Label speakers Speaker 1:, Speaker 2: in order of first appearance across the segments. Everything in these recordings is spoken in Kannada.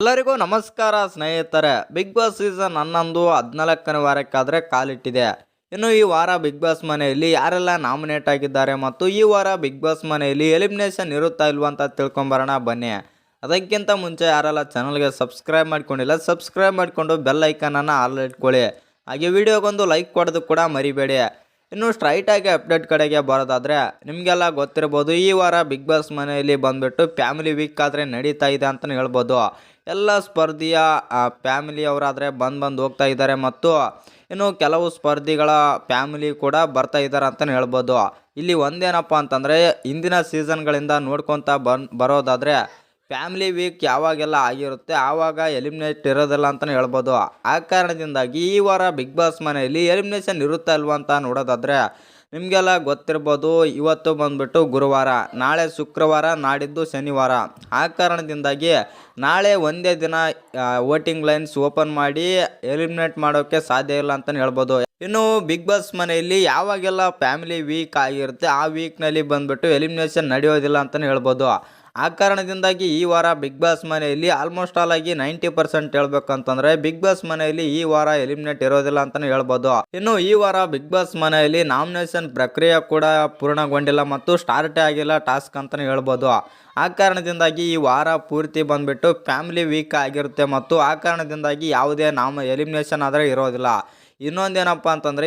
Speaker 1: ಎಲ್ಲರಿಗೂ ನಮಸ್ಕಾರ ಸ್ನೇಹಿತರೆ. ಬಿಗ್ ಬಾಸ್ ಸೀಸನ್ 11 14ನೇ ವಾರಕ್ಕಾದರೆ ಕಾಲಿಟ್ಟಿದೆ. ಇನ್ನು ಈ ವಾರ ಬಿಗ್ ಬಾಸ್ ಮನೆಯಲ್ಲಿ ಯಾರೆಲ್ಲ ನಾಮಿನೇಟ್ ಆಗಿದ್ದಾರೆ ಮತ್ತು ಈ ವಾರ ಬಿಗ್ ಬಾಸ್ ಮನೆಯಲ್ಲಿ ಎಲಿಮಿನೇಷನ್ ಇರುತ್ತಾ ಇಲ್ವಾ ಅಂತ ತಿಳ್ಕೊಂಬರೋಣ ಬನ್ನಿ. ಅದಕ್ಕಿಂತ ಮುಂಚೆ ಯಾರೆಲ್ಲ ಚಾನಲ್ಗೆ ಸಬ್ಸ್ಕ್ರೈಬ್ ಮಾಡ್ಕೊಂಡಿಲ್ಲ ಸಬ್ಸ್ಕ್ರೈಬ್ ಮಾಡಿಕೊಂಡು ಬೆಲ್ ಐಕನನ್ನು ಆಲ್ ಇಟ್ಕೊಳ್ಳಿ. ಹಾಗೆ ವಿಡಿಯೋಗೊಂದು ಲೈಕ್ ಕೊಡೋದು ಕೂಡ ಮರಿಬೇಡಿ. ಇನ್ನು ಸ್ಟ್ರೈಟಾಗಿ ಅಪ್ಡೇಟ್ ಕಡೆಗೆ ಬರೋದಾದರೆ ನಿಮಗೆಲ್ಲ ಗೊತ್ತಿರ್ಬೋದು, ಈ ವಾರ ಬಿಗ್ ಬಾಸ್ ಮನೆಯಲ್ಲಿ ಬಂದುಬಿಟ್ಟು ಫ್ಯಾಮಿಲಿ ವೀಕ್ ಆದರೆ ನಡೀತಾ ಇದೆ ಅಂತಲೇ ಹೇಳ್ಬೋದು. ಎಲ್ಲ ಸ್ಪರ್ಧಿಯ ಫ್ಯಾಮಿಲಿಯವರಾದರೆ ಬಂದು ಹೋಗ್ತಾ ಇದ್ದಾರೆ ಮತ್ತು ಇನ್ನು ಕೆಲವು ಸ್ಪರ್ಧಿಗಳ ಫ್ಯಾಮಿಲಿ ಕೂಡ ಬರ್ತಾ ಇದ್ದಾರೆ ಅಂತಲೇ ಹೇಳ್ಬೋದು. ಇಲ್ಲಿ ಒಂದೇನಪ್ಪ ಅಂತಂದರೆ ಇಂದಿನ ಸೀಸನ್ಗಳಿಂದ ನೋಡ್ಕೊತಾ ಬರೋದಾದರೆ ಫ್ಯಾಮಿಲಿ ವೀಕ್ ಯಾವಾಗೆಲ್ಲ ಆಗಿರುತ್ತೆ ಆವಾಗ ಎಲಿಮಿನೇಟ್ ಇರೋದಿಲ್ಲ ಅಂತಲೇ ಹೇಳ್ಬೋದು. ಆ ಕಾರಣದಿಂದಾಗಿ ಈ ವಾರ ಬಿಗ್ ಬಾಸ್ ಮನೆಯಲ್ಲಿ ಎಲಿಮಿನೇಷನ್ ಇರುತ್ತಾ ಇಲ್ವಾ ಅಂತ ನೋಡೋದಾದರೆ ನಿಮಗೆಲ್ಲ ಗೊತ್ತಿರ್ಬೋದು, ಇವತ್ತು ಬಂದುಬಿಟ್ಟು ಗುರುವಾರ, ನಾಳೆ ಶುಕ್ರವಾರ, ನಾಡಿದ್ದು ಶನಿವಾರ. ಆ ಕಾರಣದಿಂದಾಗಿ ನಾಳೆ ಒಂದೇ ದಿನ ವೋಟಿಂಗ್ ಲೈನ್ಸ್ ಓಪನ್ ಮಾಡಿ ಎಲಿಮಿನೇಟ್ ಮಾಡೋಕ್ಕೆ ಸಾಧ್ಯ ಇಲ್ಲ ಅಂತಲೇ ಹೇಳ್ಬೋದು. ಇನ್ನು ಬಿಗ್ ಬಾಸ್ ಮನೆಯಲ್ಲಿ ಯಾವಾಗೆಲ್ಲ ಫ್ಯಾಮಿಲಿ ವೀಕ್ ಆಗಿರುತ್ತೆ ಆ ವೀಕ್ನಲ್ಲಿ ಬಂದುಬಿಟ್ಟು ಎಲಿಮಿನೇಷನ್ ನಡೆಯೋದಿಲ್ಲ ಅಂತಲೇ ಹೇಳ್ಬೋದು. ಆ ಕಾರಣದಿಂದಾಗಿ ಈ ವಾರ ಬಿಗ್ ಬಾಸ್ ಮನೆಯಲ್ಲಿ ಆಲ್ಮೋಸ್ಟ್ ಆಲ್ ಆಗಿ 90% ಹೇಳ್ಬೇಕಂತಂದ್ರೆ ಬಿಗ್ ಬಾಸ್ ಮನೆಯಲ್ಲಿ ಈ ವಾರ ಎಲಿಮಿನೇಟ್ ಇರೋದಿಲ್ಲ ಅಂತಾನೆ ಹೇಳ್ಬೋದು. ಇನ್ನು ಈ ವಾರ ಬಿಗ್ ಬಾಸ್ ಮನೆಯಲ್ಲಿ ನಾಮಿನೇಷನ್ ಪ್ರಕ್ರಿಯೆ ಕೂಡ ಪೂರ್ಣಗೊಂಡಿಲ್ಲ ಮತ್ತು ಸ್ಟಾರ್ಟೇ ಆಗಿಲ್ಲ ಟಾಸ್ಕ್ ಅಂತಾನೆ ಹೇಳ್ಬೋದು. ಆ ಕಾರಣದಿಂದಾಗಿ ಈ ವಾರ ಪೂರ್ತಿ ಬಂದ್ಬಿಟ್ಟು ಫ್ಯಾಮಿಲಿ ವೀಕ್ ಆಗಿರುತ್ತೆ ಮತ್ತು ಆ ಕಾರಣದಿಂದಾಗಿ ಯಾವುದೇ ಎಲಿಮಿನೇಷನ್ ಆದರೆ ಇರೋದಿಲ್ಲ. ಇನ್ನೊಂದೇನಪ್ಪ ಅಂತಂದರೆ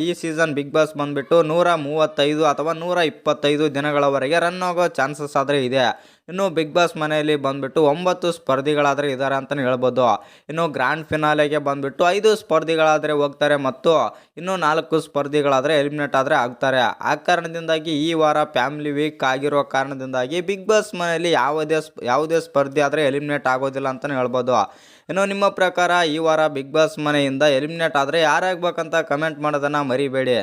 Speaker 1: ಈ ಸೀಸನ್ ಬಿಗ್ ಬಾಸ್ ಬಂದುಬಿಟ್ಟು 135 ಅಥವಾ 125 ದಿನಗಳವರೆಗೆ ರನ್ ಆಗೋ ಚಾನ್ಸಸ್ ಆದರೆ ಇದೆ. ಇನ್ನು ಬಿಗ್ ಬಾಸ್ ಮನೆಯಲ್ಲಿ ಬಂದುಬಿಟ್ಟು 9 ಸ್ಪರ್ಧಿಗಳಾದರೆ ಇದ್ದಾರೆ ಅಂತಲೇ ಹೇಳ್ಬೋದು. ಇನ್ನು ಗ್ರ್ಯಾಂಡ್ ಫಿನಾಲೆಗೆ ಬಂದುಬಿಟ್ಟು 5 ಸ್ಪರ್ಧಿಗಳಾದರೆ ಹೋಗ್ತಾರೆ ಮತ್ತು ಇನ್ನು 4 ಸ್ಪರ್ಧಿಗಳಾದರೆ ಎಲಿಮಿನೇಟ್ ಆದರೆ ಆಗ್ತಾರೆ. ಆ ಕಾರಣದಿಂದಾಗಿ ಈ ವಾರ ಫ್ಯಾಮಿಲಿ ವೀಕ್ ಆಗಿರೋ ಕಾರಣದಿಂದಾಗಿ ಬಿಗ್ ಬಾಸ್ ಮನೆಯಲ್ಲಿ ಯಾವುದೇ ಸ್ಪರ್ಧಿ ಆದರೆ ಎಲಿಮಿನೇಟ್ ಆಗೋದಿಲ್ಲ ಅಂತಲೇ ಹೇಳ್ಬೋದು. ಇನ್ನು ನಿಮ್ಮ ಪ್ರಕಾರ ಈ ವಾರ ಬಿಗ್ ಬಾಸ್ ಮನೆಯಿಂದ ಎಲಿಮಿನೇಟ್ ಆದರೆ ಯಾರಾಗಬೇಕಂತ ಕಮೆಂಟ್ ಮಾಡೋದನ್ನು ಮರಿಬೇಡಿ.